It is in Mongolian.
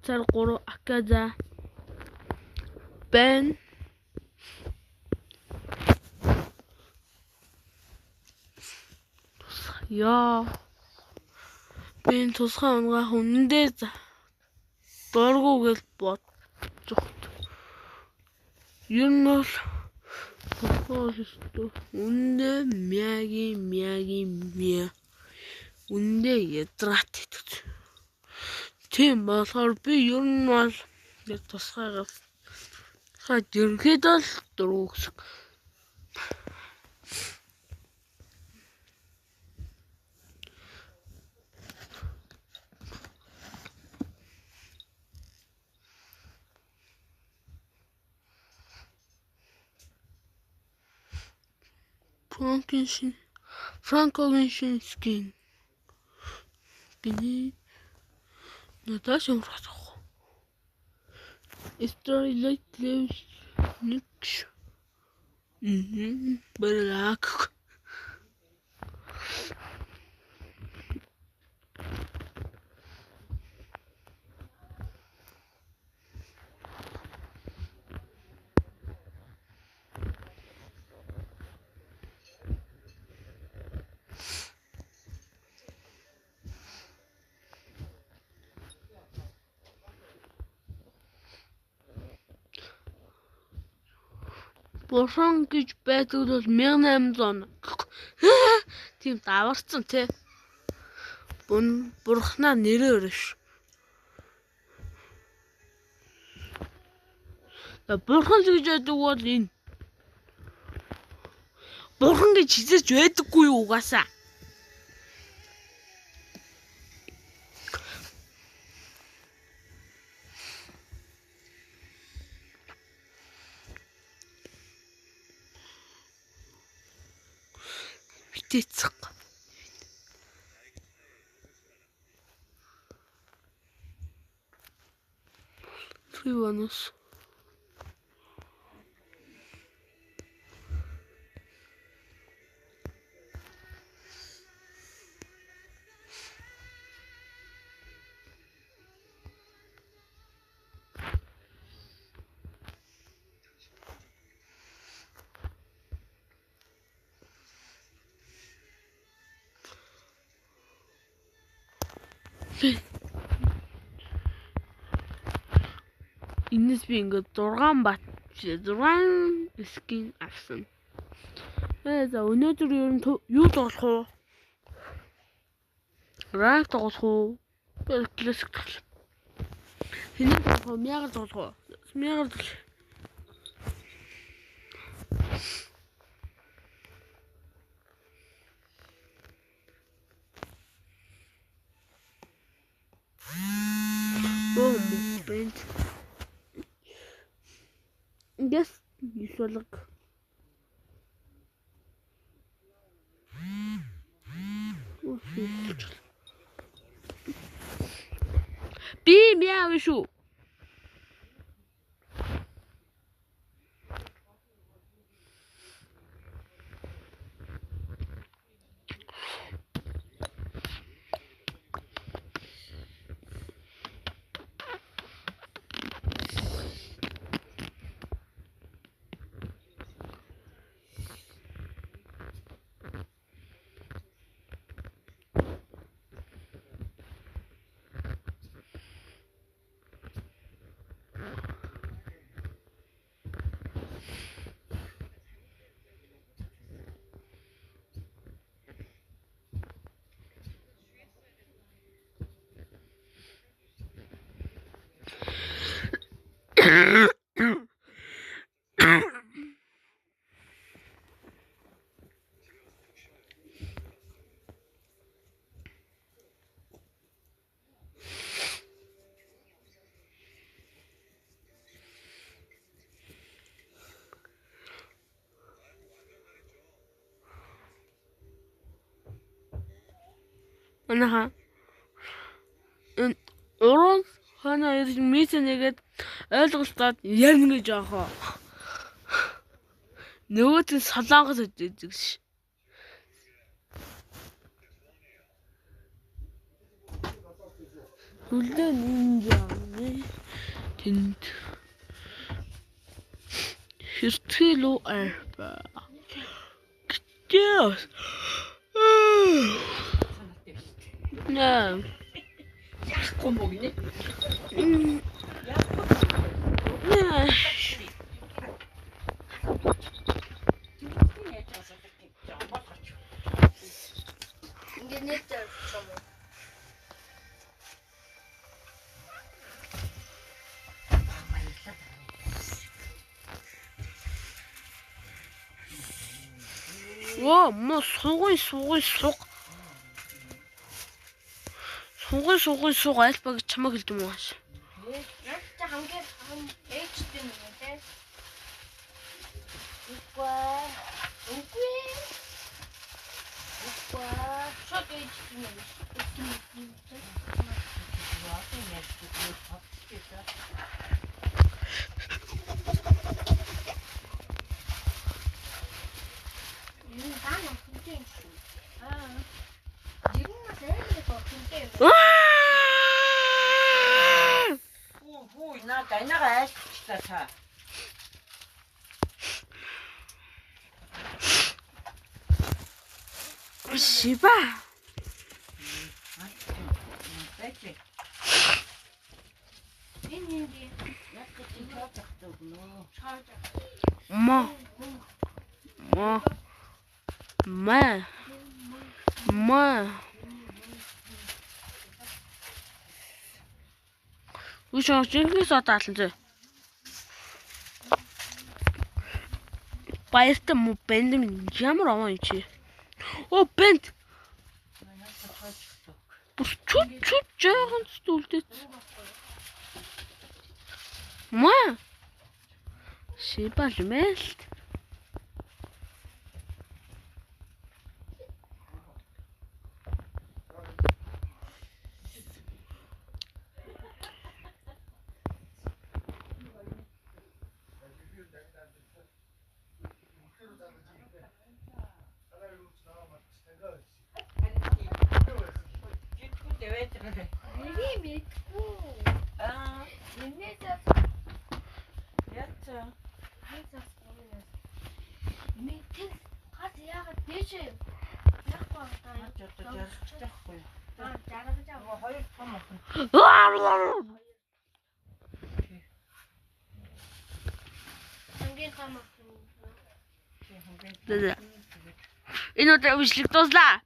цар 3 Аказа байна. Яа. Би тусгай унгаа хүндээ дургу гэж бодож. Ер нь бол үндэ мяа. Үндэ ядрат идэж. Тийм болохоор би ер нь бол тусгайгаас ерөнхийдөө л дургу гэсэн. Frankenstein. Гинэ. Наташа урах. Story like lives next. Барак. Бурхан гэж байдаг бол 1800 тийм даварцсан тий. Бурхнаа нэрээр ш. Бурхан гэж байдаг бол энэ. Бурхан гэж хизээч байдаггүй юу угаасаа. Тэцэг. Фриванус. Инээс би ингээд 6 скин авсан. За өнөөдөр ер нь юу тоглох вэ? Rank тоглох уу? Классик тоглох. Хэний тоглох? Мягаар тоглох. Мягаар тоглох. Бент. Гэс юусолог. Би мяа шүү. Анаха. Орон хана ирж мисэнэгээд ойлголтоод ярина гэж аахаа. Нөгөөт нь солонгос үддэг ш. Хүлдэн нинжа. тэнд хэртгэлөө арба гэтэл наа яахгүй мөг нэ. наа Ингээд нэтээр чам. Оо, мо сугын альбаг чамаг хэлдэг юм ааш. Яг та хамгийн ээжтэй юм те. Үгүй. Шот ээжтэй юм. Хүү наа дайнага айлтчихлаа та. Шиба. Бэкли. Энэ Яг тийм таахгүй гэнэ. Ма. Үгүй жинхэнэ сотаалан зөө. Баяртай муу бэнд ямар аваа юм чи. Оо бэнд. Чуть жаахан зүлдээ. Ма. Шибал мэлт. Энэ удаа үшлэг дуслаа.